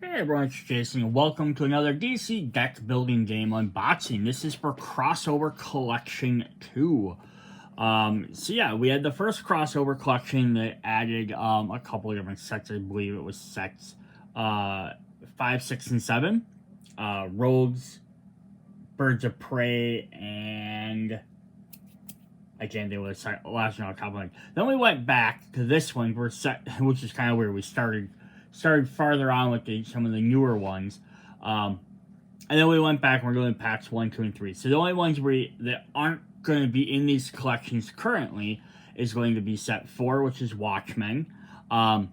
Hey everyone, it's Jason, and welcome to another DC deck building game unboxing. This is for Crossover Collection 2. So yeah, we had the first Crossover Collection that added a couple of different sets. I believe it was sets 5, 6, and 7. Rogues, Birds of Prey, and I can't think of the last one on top of it. Then we went back to this one, which is kind of where we started farther on with some of the newer ones. And then we went back and we're doing packs 1, 2, and 3. So the only ones that aren't going to be in these collections currently is going to be set 4, which is Watchmen. I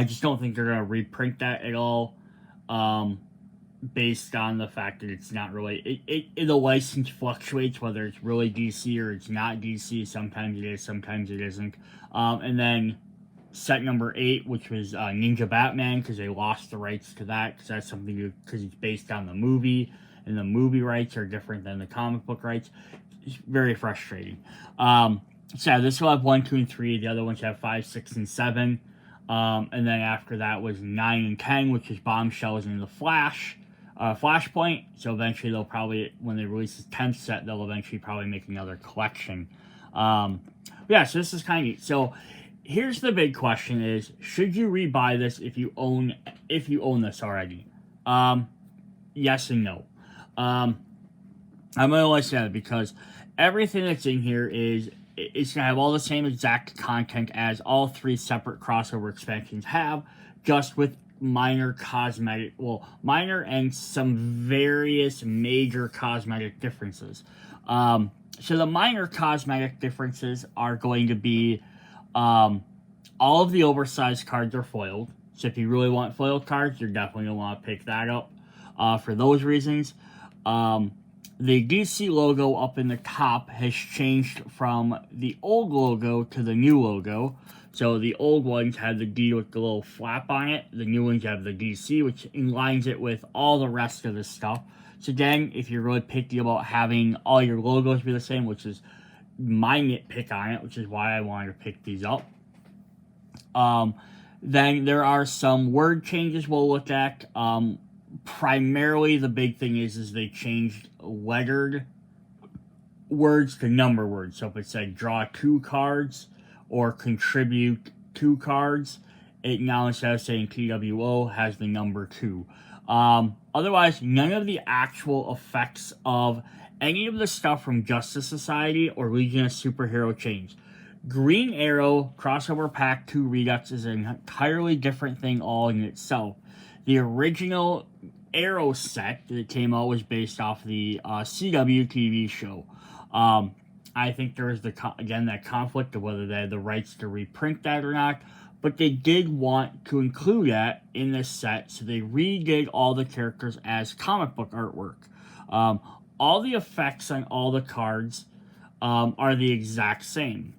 just don't think they're going to reprint that at all, based on the fact that it's not really... The license fluctuates, whether it's really DC or it's not DC. Sometimes it is, sometimes it isn't. And then set number 8, which was Ninja Batman, because they lost the rights to that, because that's something because it's based on the movie, and the movie rights are different than the comic book rights. It's very frustrating. So this will have 1, 2, and 3. The other ones have 5, 6, and 7. And then after that was 9 and 10, which is Bombshells and the Flashpoint. So eventually they'll probably, when they release the 10th set, they'll eventually probably make another collection. Yeah, so this is kind of neat. So here's the big question: is should you rebuy this if you own this already? Yes and no. I'm gonna let you that because everything that's in here it's gonna have all the same exact content as all 3 separate crossover expansions have, just with minor and some various major cosmetic differences. So the minor cosmetic differences are going to be all of the oversized cards are foiled. So if you really want foiled cards, you're definitely going to want to pick that up for those reasons. The DC logo up in the top has changed from the old logo to the new logo. So the old ones had the D with the little flap on it. The new ones have the DC, which aligns it with all the rest of the stuff. So again, if you're really picky about having all your logos be the same, which is my nitpick on it, which is why I wanted to pick these up. Then there are some word changes we'll look at. Primarily, the big thing is they changed lettered words to number words. So if it said draw 2 cards or contribute 2 cards, it now, instead of saying TWO, has the number 2. Otherwise, none of the actual effects of any of the stuff from Justice Society or Legion of Superhero changed. Green Arrow Crossover Pack 2 Redux is an entirely different thing all in itself. The original Arrow set that came out was based off the CW TV show. I think there is, again, that conflict of whether they had the rights to reprint that or not, but they did want to include that in this set, so they redid all the characters as comic book artwork. All the effects on all the cards are the exact same.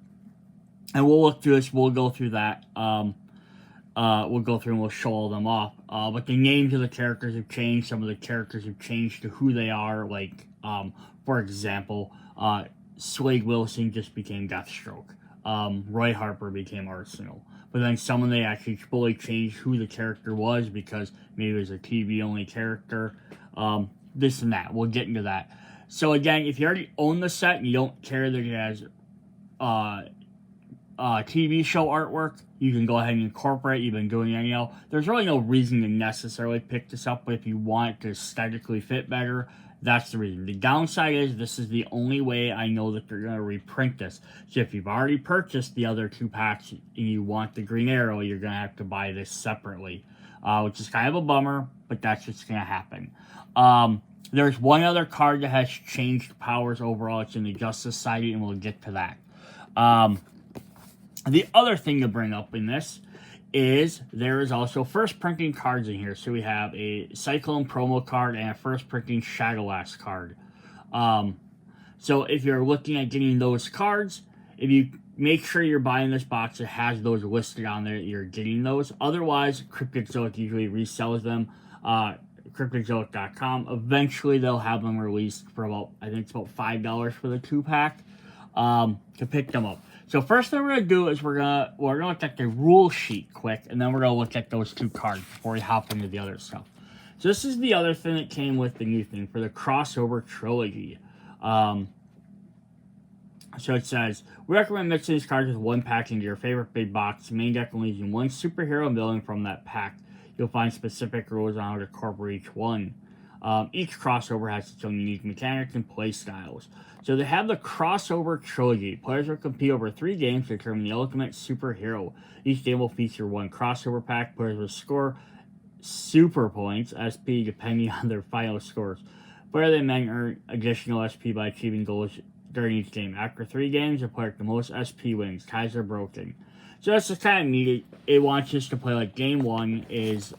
And we'll look through this, we'll go through that. We'll go through and we'll show all them off. But the names of the characters have changed. Some of the characters have changed to who they are. Like, for example, Slade Wilson just became Deathstroke. Roy Harper became Arsenal. But then some of they actually fully changed who the character was because maybe it was a TV-only character. This and that. We'll get into that. So again, if you already own the set and you don't care that it has TV show artwork, you can go ahead and incorporate. You've been doing it anyhow. There's really no reason to necessarily pick this up, but if you want it to aesthetically fit better, that's the reason. The downside is this is the only way I know that they're going to reprint this. So if you've already purchased the other 2 packs and you want the Green Arrow, you're going to have to buy this separately, which is kind of a bummer, but that's what's going to happen. There's one other card that has changed powers overall. It's in the Justice Society, and we'll get to that. The other thing to bring up in this is there is also first printing cards in here. So we have a Cyclone promo card and a first printing Shadowlass card. So if you're looking at getting those cards, if you make sure you're buying this box that has those listed on there, you're getting those. Otherwise, Cryptozoic usually resells them. Cryptozoic.com. Eventually, they'll have them released for about, I think it's about $5 for the 2-pack. to pick them up. So first thing we're gonna do is we're gonna look at the rule sheet quick, and then we're gonna look at those 2 cards before we hop into the other stuff. So this is the other thing that came with the new thing for the crossover trilogy. So it says, we recommend mixing these cards with 1 pack into your favorite big box. Main deck only using 1 superhero villain from that pack. You'll find specific rules on how to incorporate each one. Each crossover has its own unique mechanics and play styles. So they have the crossover trilogy. Players will compete over 3 games to determine the ultimate superhero. Each game will feature 1 crossover pack. Players will score super points, SP, depending on their final scores. Player they may earn additional SP by achieving goals during each game. After 3 games, the player with the most SP wins. Ties are broken. So that's just kind of neat. It wants us to play like game 1 is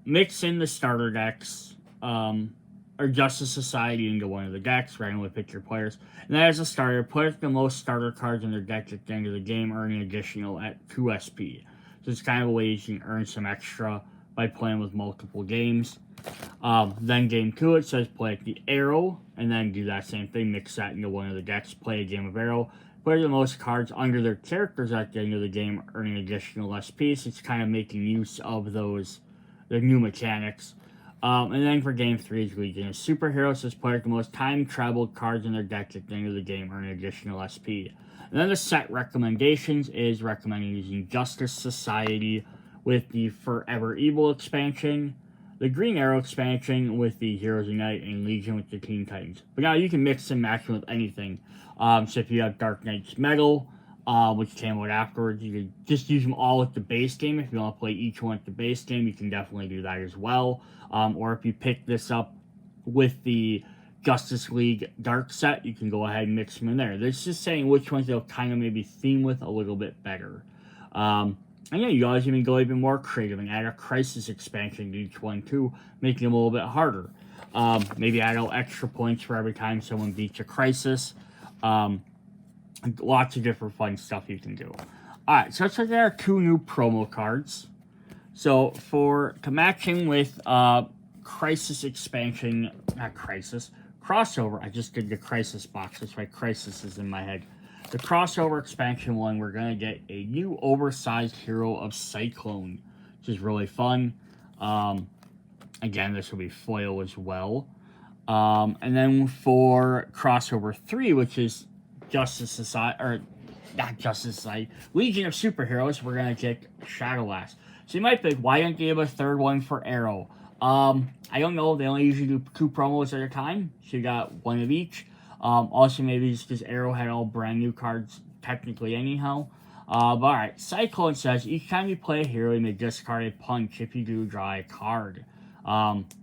mix in the starter decks, or Justice Society into one of the decks, randomly pick your players. And then as a starter, players with the most starter cards in their deck at the end of the game earn an additional at 2 SP. So it's kind of a way you can earn some extra by playing with multiple games. Then game 2, it says play the arrow, and then do that same thing, mix that into one of the decks, play a game of arrow. Play the most cards under their characters at the end of the game, earning additional SP. So it's kind of making use of the new mechanics. And then for game 3 is Legion of Superheroes. Says player with the most time traveled cards in their deck at the end of the game, earning additional SP. And then the set recommendations is recommending using Justice Society with the Forever Evil expansion, the Green Arrow expansion with the Heroes Unite, and Legion with the Teen Titans. But now you can mix and match them with anything. So if you have Dark Knight's Metal, which came out afterwards, you can just use them all with the base game. If you want to play each one with the base game, you can definitely do that as well. Or if you pick this up with the Justice League Dark set, you can go ahead and mix them in there. This is just saying which ones they'll kind of maybe theme with a little bit better. And yeah, you guys even go even more creative and add a Crisis expansion to each one too, making them a little bit harder. Maybe add out extra points for every time someone beats a Crisis. Lots of different fun stuff you can do. Alright, so let's look at our 2 new promo cards. So to matching with Crisis expansion, not Crisis, crossover, I just did the Crisis box, that's why Crisis is in my head. The crossover expansion one, we're going to get a new oversized hero of Cyclone, which is really fun. Again, this will be foil as well. And then for crossover 3, which is Justice Society, or not Justice Society, Legion of Superheroes, we're going to get Shadowlass. So you might think, why didn't they have a 3rd one for Arrow? I don't know, they only usually do 2 promos at a time, so you got 1 of each. Also, maybe it's because Arrow had all brand new cards, technically, anyhow. But alright, Cyclone says, each time you play a hero, you may discard a punch. If you do, draw a card.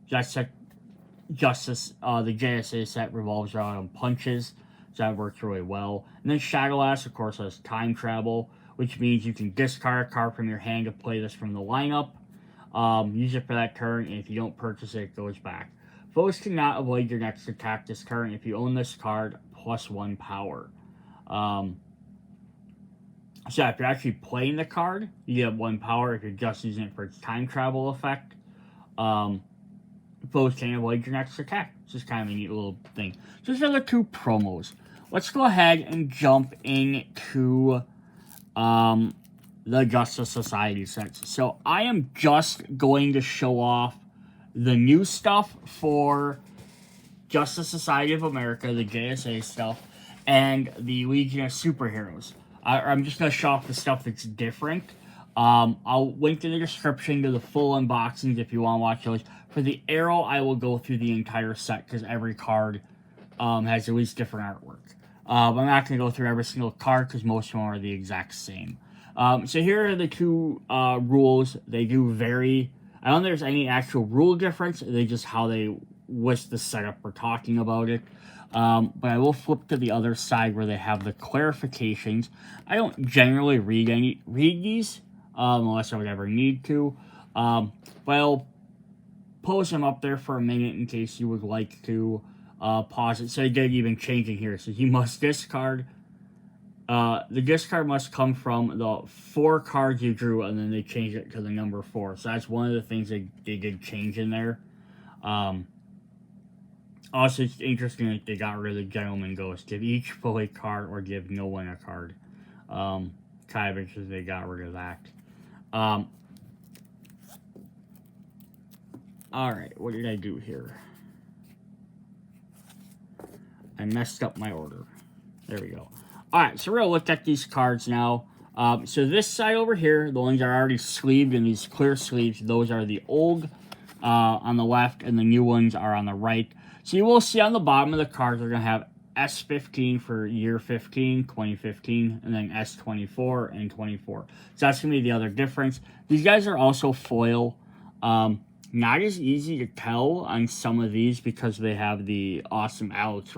Justice, the JSA set revolves around punches, so that works really well. And then Shadowlass, of course, has time travel, which means you can discard a card from your hand to play this from the lineup. Use it for that turn, and if you don't purchase it, it goes back. Foes cannot avoid your next attack this turn. If you own this card, +1 power. So if you're actually playing the card, you get 1 power. If you're just using it for its time travel effect, foes can't avoid your next attack. It's just kind of a neat little thing. So these are the 2 promos. Let's go ahead and jump into the Justice Society sets. So I am just going to show off the new stuff for Justice Society of America, the JSA stuff, and the Legion of Superheroes. I'm just going to show off the stuff that's different. I'll link in the description to the full unboxings if you want to watch those. For the Arrow, I will go through the entire set because every card has at least different artwork. I'm not going to go through every single card because most of them are the exact same. So here are the 2 rules. They do vary. I don't think there's any actual rule difference. They just how they list the setup for talking about it. But I will flip to the other side where they have the clarifications. I don't generally read these unless I would ever need to. But I'll post them up there for a minute in case you would like to pause it. So they did even change in here. So you must discard. The discard must come from the 4 cards you drew, and then they changed it to the number 4. So that's one of the things they did change in there. Also, it's interesting that they got rid of the Gentleman Ghost. Give each foe a card or give no one a card. Kind of interesting they got rid of that. Alright, what did I do here? I messed up my order. There we go. Alright, so we're going to look at these cards now. So this side over here, the ones that are already sleeved in these clear sleeves, those are the old on the left, and the new ones are on the right. So you will see on the bottom of the cards, they're going to have S15 for year 15, 2015, and then S24 and 24. So that's going to be the other difference. These guys are also foil. Not as easy to tell on some of these because they have the awesome Alex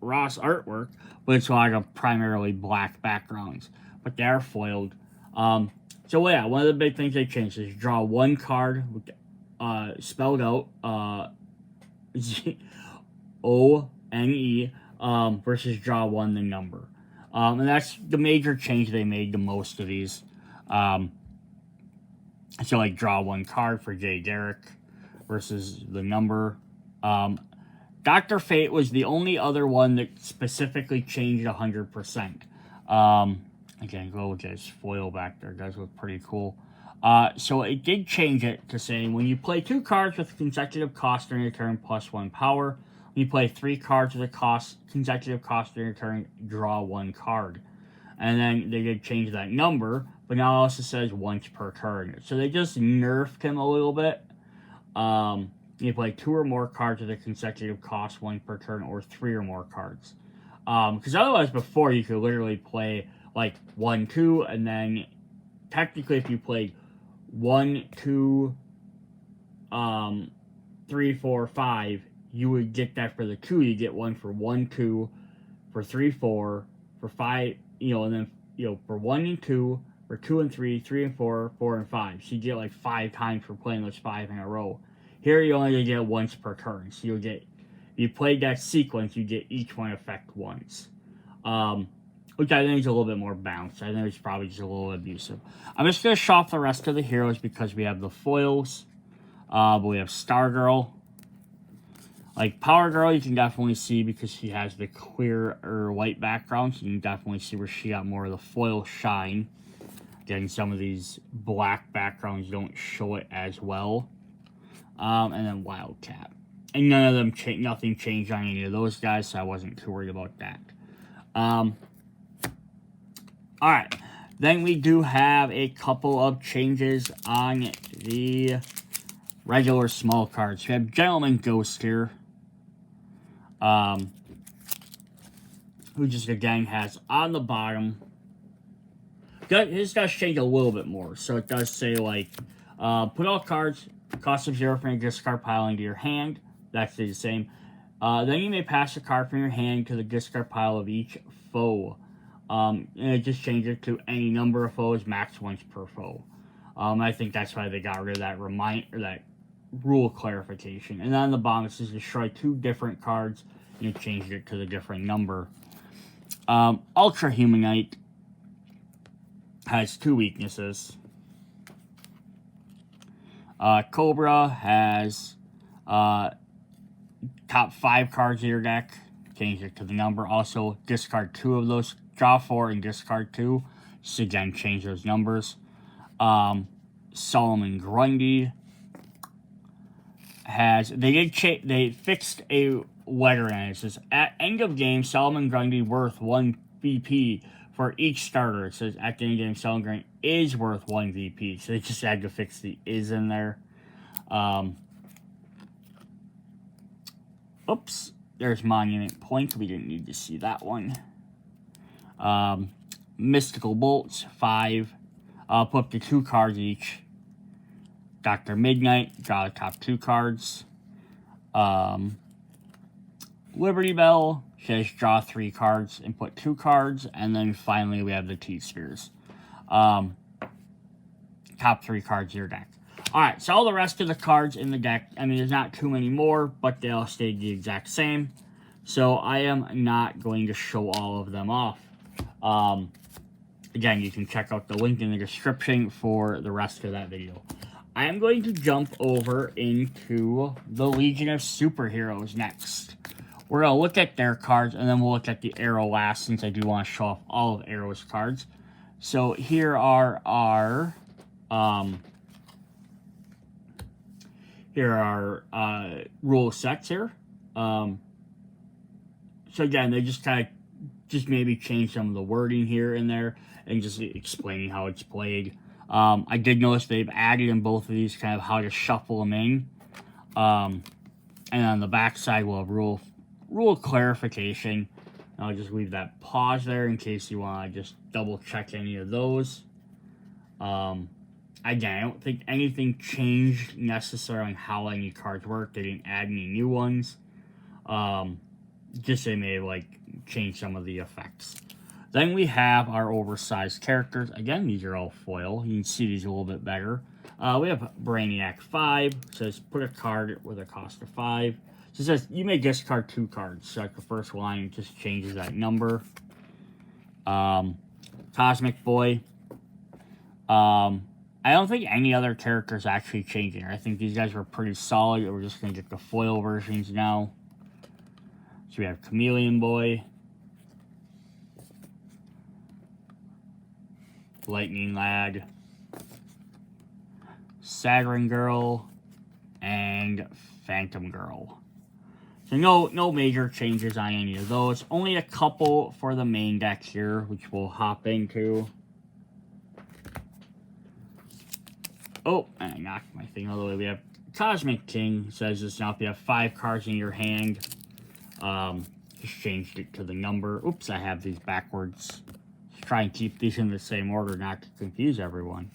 Ross artwork, but it's a lot of primarily black backgrounds. But they are foiled. So yeah, one of the big things they changed is draw one card with, spelled out O-N-E versus draw one the number. And that's the major change they made to most of these. So like draw one card for Jay Derrick versus the number. Dr. Fate was the only other one that specifically changed 100%. Again, go with this foil back there. It does look pretty cool. So it did change it to saying when you play 2 cards with consecutive cost during your turn plus 1 power, when you play 3 cards with a consecutive cost during your turn, draw 1 card. And then they did change that number, but now it also says once per turn. So they just nerfed him a little bit. You play 2 or more cards with a consecutive cost, 1 per turn, or 3 or more cards. Because otherwise, before, you could literally play like 1, 2, and then technically if you played 1, 2, 3, 4, 5, you would get that for the 2. You get 1 for 1, 2, for 3, 4, for 5, and then, for 1 and 2, for 2 and 3, 3 and 4, 4 and 5. So you get like 5 times for playing those 5 in a row. Here you only get once per turn. So you'll get, if you played that sequence, you get each one effect once. Which I think is a little bit more balanced. I think it's probably just a little abusive. I'm just going to show off the rest of the heroes because we have the foils. But we have Stargirl. Like Power Girl, you can definitely see because she has the clear or white background. So you can definitely see where she got more of the foil shine. Again, some of these black backgrounds don't show it as well. And then Wildcat. And none of them, nothing changed on any of those guys, so I wasn't too worried about that. Alright, then we do have a couple of changes on the regular small cards. We have Gentleman Ghost here. Who just, again, has on the bottom. This does change a little bit more. So it does say, like, put all cards, cost of 0 from your discard pile into your hand. That's the same. Then you may pass a card from your hand to the discard pile of each foe. And it just changed it to any number of foes, max once per foe. I think that's why they got rid of that that rule clarification. And on the bottom it says destroy 2 different cards, and it changed it to the different number. Ultra Humanite has 2 weaknesses. Cobra has top 5 cards of your deck. Change it to the number. Also, discard 2 of those. Draw 4 and discard 2. Just again, change those numbers. Solomon Grundy has... They fixed a letter in it. It says, at end of game, Solomon Grundy worth 1 VP for each starter. It says, at the end of game, Solomon Grundy is worth 1 VP. So they just had to fix the is in there. Oops. There's Monument Point. We didn't need to see that one. Mystical Bolts, 5. Put up to 2 cards each. Dr. Midnight, draw the top 2 cards. Liberty Bell says draw 3 cards and put 2 cards. And then finally we have the T-Spheres. Top 3 cards of your deck. Alright, so all the rest of the cards in the deck, I mean, there's not too many more, but they all stayed the exact same. So I am not going to show all of them off. Again, you can check out the link in the description for the rest of that video. I am going to jump over into the Legion of Superheroes next. We're going to look at their cards, and then we'll look at the Arrow last, since I do want to show off all of Arrow's cards. So here are our rule sets here. So again, they just kind of maybe change some of the wording here and there, and just explaining how it's played. I did notice they've added in both of these kind of how to shuffle them in. And on the back side, we'll have rule clarification. I'll just leave that pause there in case you want to just double check any of those. Again, I don't think anything changed necessarily on how any cards work. They didn't add any new ones. Just they may like change some of the effects. Then we have our oversized characters. Again, these are all foil. You can see these a little bit better. We have Brainiac 5. It says put a card with a cost of 5. So it says you may discard 2 cards. So like the first line just changes that number. Cosmic Boy. I don't think any other characters actually changing. I think these guys were pretty solid. We're just going to get the foil versions now. So we have Chameleon Boy. Lightning Lad. Saturn Girl. And Phantom Girl. So no major changes on any of those. Only a couple for the main deck here, which we'll hop into. Oh, I knocked my thing all the way. We have Cosmic King. It says this now if you have 5 cards in your hand. Just changed it to the number. Oops, I have these backwards. Just try and keep these in the same order, not to confuse everyone.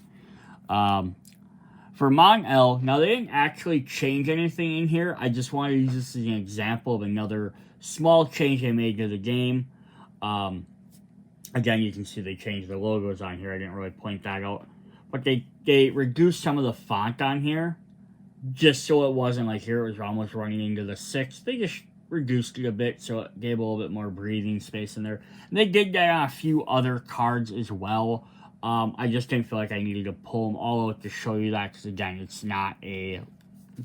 For Mon-El, now they didn't actually change anything in here. I just want to use this as an example of another small change they made to the game. Again, you can see they changed the logos on here. I didn't really point that out. But they reduced some of the font on here. Just so it wasn't like here it was almost running into the 6. They just reduced it a bit so it gave a little bit more breathing space in there. And they did that on a few other cards as well. I just didn't feel like I needed to pull them all out to show you that, because again, it's not a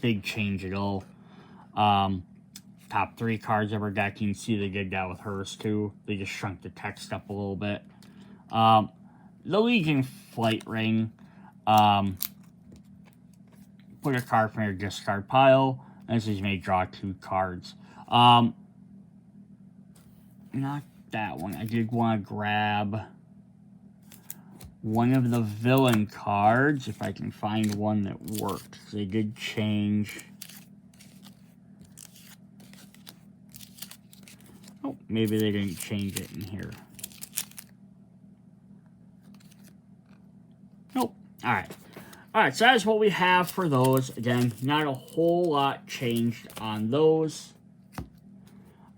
big change at all. Top 3 cards of our deck, you can see they did that with hers too. They just shrunk the text up a little bit. The Legion Flight Ring. Put a card from your discard pile, and this is may draw 2 cards. Not that one. I did want to grab one of the villain cards, if I can find one that worked. They did change. Oh, maybe they didn't change it in here. Nope. Alright. Alright, so that's what we have for those. Again, not a whole lot changed on those.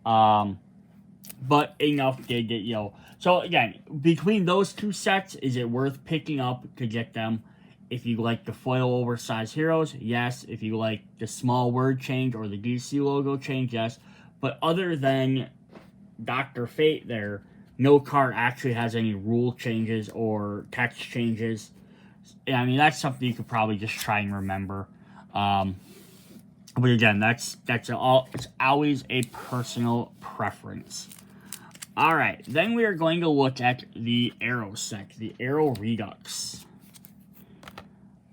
But enough to get, So again, between those 2 sets, is it worth picking up to get them? If you like the foil oversized heroes, yes. If you like the small word change or the DC logo change, yes. But other than Dr. Fate there, no card actually has any rule changes or text changes. I mean, that's something you could probably just try and remember. But again, it's always a personal preference. Alright, then we are going to look at the Arrow set, the Arrow Redux.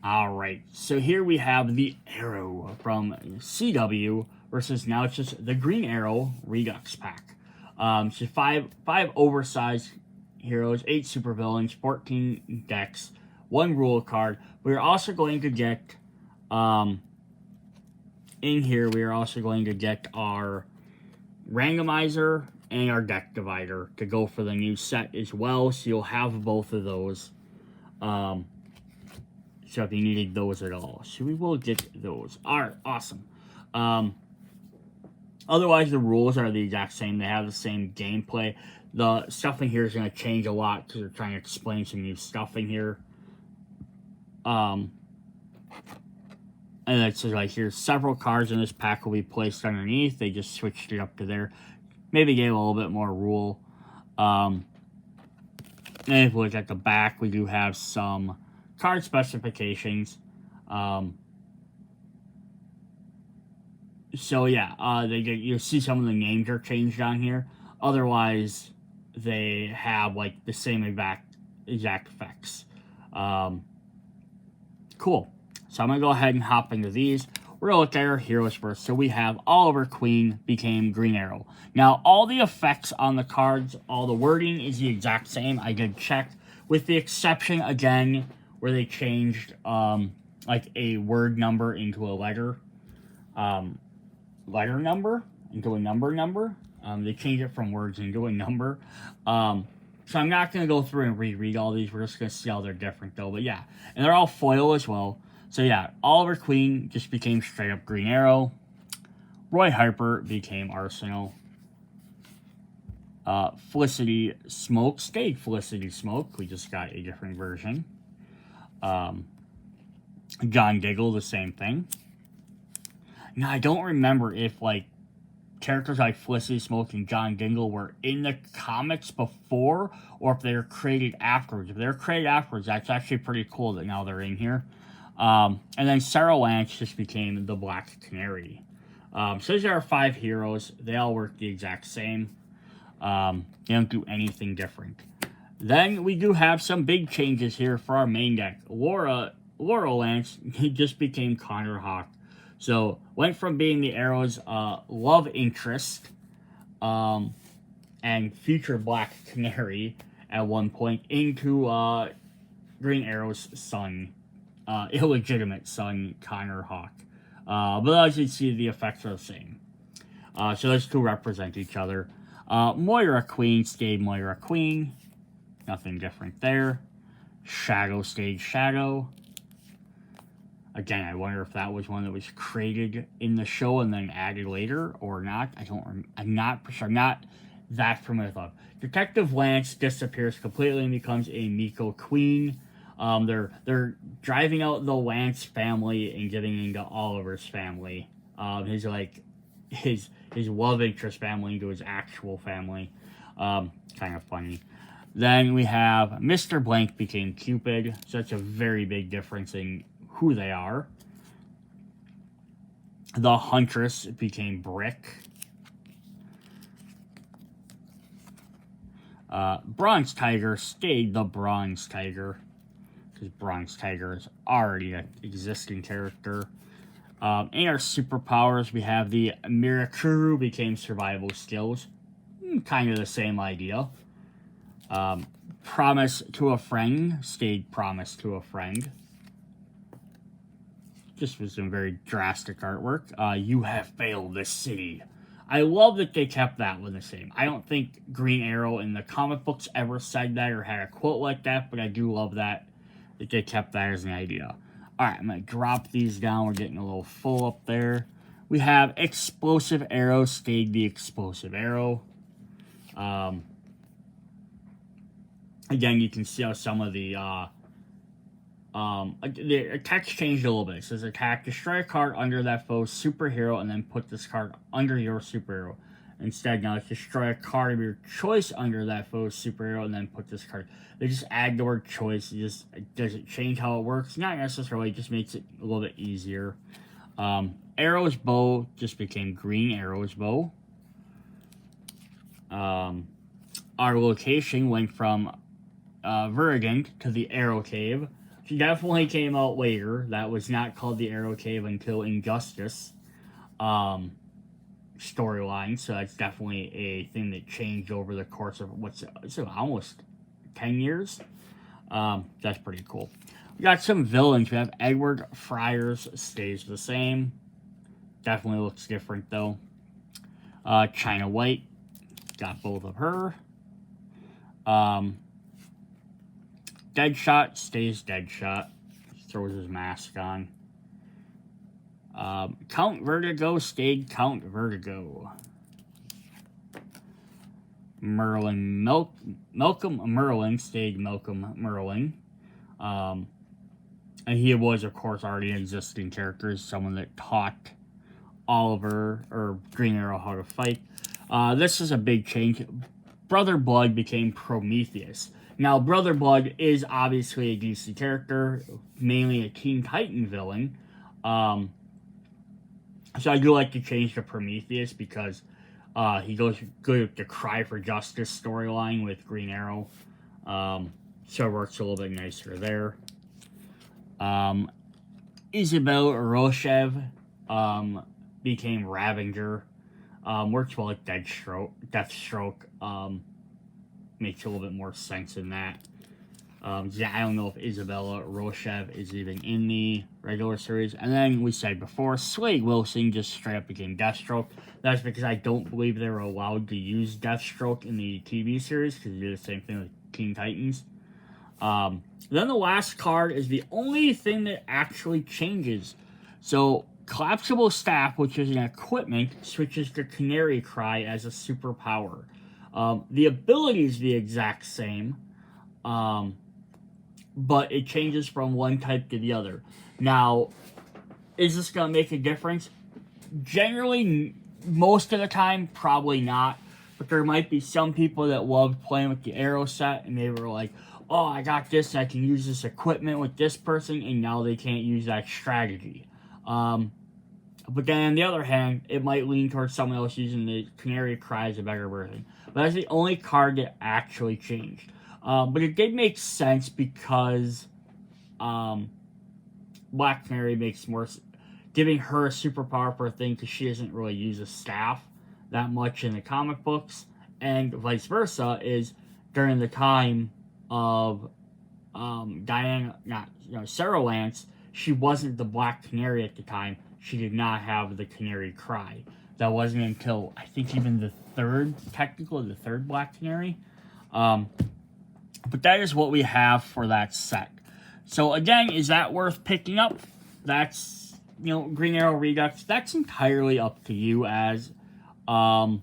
Alright, so here we have the Arrow from CW versus now it's just the Green Arrow Redux pack. So five oversized heroes, 8 supervillains, 14 decks, 1 rule card. We're also going to get, in here, we are also going to get our randomizer and our deck divider to go for the new set as well. So you'll have both of those. So if you needed those at all. So we will get those. Alright, awesome. Otherwise, the rules are the exact same. They have the same gameplay. The stuff in here is going to change a lot because they're trying to explain some new stuff in here. And it says like here's several cards in this pack will be placed underneath. They just switched it up to there. Maybe gave a little bit more rule. And if we look at the back, we do have some card specifications. So yeah, you see some of the names are changed on here. Otherwise, they have like the same exact effects. Um, cool. So I'm gonna go ahead and hop into these. We're gonna look at our heroes first. So we have Oliver Queen became Green Arrow. Now all the effects on the cards, all the wording is the exact same. I did check, with the exception again where they changed like a word number into a letter. Letter number into a number. They changed it from words into a number. So I'm not going to go through and reread all these. We're just going to see how they're different, though. But yeah, and they're all foil as well. So yeah, Oliver Queen just became straight up Green Arrow. Roy Harper became Arsenal. Felicity Smoke stayed Felicity Smoke. We just got a different version. John Diggle, the same thing. Now, I don't remember if, like, characters like Felicity Smoke and John Dingle were in the comics before, or if they were created afterwards. If they're created afterwards, that's actually pretty cool that now they're in here. And then Sarah Lance just became the Black Canary. So these are our 5 heroes. They all work the exact same. They don't do anything different. Then we do have some big changes here for our main deck. Laura Lance, he just became Connor Hawk. So, went from being the Arrow's love interest and future Black Canary at one point into Green Arrow's son, illegitimate son, Connor Hawk. But as you see, the effects are the same. So those two represent each other. Moira Queen stayed Moira Queen. Nothing different there. Shadow stayed Shadow. Again, I wonder if that was one that was created in the show and then added later or not. I'm not for sure. I'm not that familiar with them. Detective Lance disappears completely and becomes a Miko Queen. They're driving out the Lance family and getting into Oliver's family. His love interest family into his actual family. Kind of funny. Then we have Mr. Blank became Cupid. So that's a very big difference in who they are. The Huntress became Brick. Bronze Tiger stayed the Bronze Tiger, because Bronze Tiger is already an existing character. In our superpowers, we have the Mirakuru became Survival Skills. Kind of the same idea. Promise to a Friend stayed Promise to a Friend. Just with some very drastic artwork. You have failed this city. I love that they kept that one the same. I don't think Green Arrow in the comic books ever said that or had a quote like that, but I do love that they kept that as an idea. Alright, I'm going to drop these down. We're getting a little full up there. We have Explosive Arrow stayed the Explosive Arrow. Again, you can see how some of the text changed a little bit. It says attack, destroy a card under that foe's superhero, and then put this card under your superhero. Instead, now it's destroy a card of your choice under that foe's superhero, and then put this card. They just add the word choice. Does it change how it works? Not necessarily. It just makes it a little bit easier. Arrow's Bow just became Green Arrow's Bow. Our location went from Verdant to the Arrow Cave. She definitely came out later. That was not called the Arrow Cave until Injustice storyline. So that's definitely a thing that changed over the course of almost 10 years. That's pretty cool. We got some villains. We have Edward Friars stays the same. Definitely looks different though. China White, got both of her. Deadshot stays Deadshot. Throws his mask on. Count Vertigo stayed Count Vertigo. Malcolm Merlin stayed Malcolm Merlin. And he was, of course, already an existing character. Someone that taught Oliver or Green Arrow how to fight. This is a big change. Brother Blood became Prometheus. Now, Brother Blood is obviously a DC character, mainly a Teen Titan villain. So I do like to change to Prometheus because he goes good with the Cry for Justice storyline with Green Arrow. So it works a little bit nicer there. Isabel Roshev became Ravager. Works well with Deathstroke. Makes a little bit more sense in that. Yeah, I don't know if Isabella Roshev is even in the regular series. And then we said before, Slade Wilson just straight up became Deathstroke. That's because I don't believe they were allowed to use Deathstroke in the TV series because they did the same thing with Teen Titans. Then the last card is the only thing that actually changes. So Collapsible Staff, which is an equipment, switches to Canary Cry as a superpower. The ability is the exact same. But it changes from one type to the other. Now, is this going to make a difference? Generally, most of the time, probably not. But there might be some people that love playing with the arrow set, and they were like, oh, I got this, I can use this equipment with this person, and now they can't use that strategy. But then on the other hand, it might lean towards someone else using the Canary Cry as a better version. But that's the only card that actually changed. But it did make sense because Black Canary makes more... Giving her a superpower for a thing because she doesn't really use a staff that much in the comic books. And vice versa is during the time of Sarah Lance, she wasn't the Black Canary at the time. She did not have the Canary Cry. That wasn't until, I think, even the third Black Canary. But that is what we have for that set. So again, is that worth picking up? That's, Green Arrow Redux. That's entirely up to you as a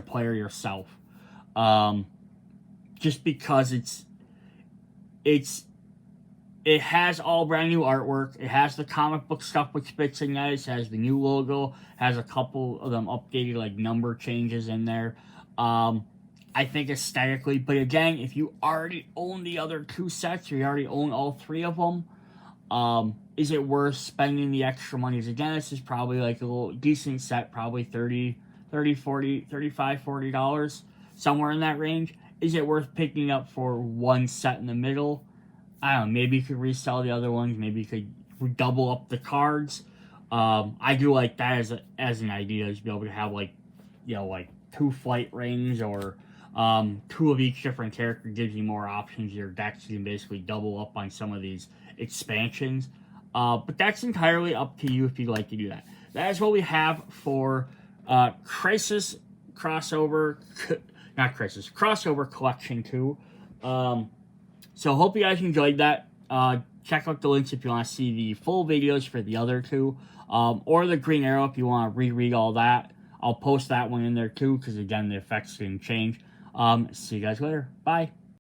player yourself. Just because it has all brand new artwork. It has the comic book stuff which fits in nice. It has the new logo. Has a couple of them updated number changes in there. I think aesthetically, but again, if you already own the other two sets, or you already own all three of them, is it worth spending the extra money? Again, this is probably a little decent set, probably $35, $40, somewhere in that range. Is it worth picking up for one set in the middle? I don't know, maybe you could resell the other ones, maybe you could double up the cards. I do like that as an idea, to be able to have 2 flight rings or 2 of each different character gives you more options. Your decks can basically double up on some of these expansions. But that's entirely up to you if you'd like to do that. That is what we have for Crossover Collection 2. So hope you guys enjoyed that. Check out the links if you want to see the full videos for the other two. Or the Green Arrow if you want to reread all that. I'll post that one in there too, because again, the effects didn't change. See you guys later. Bye.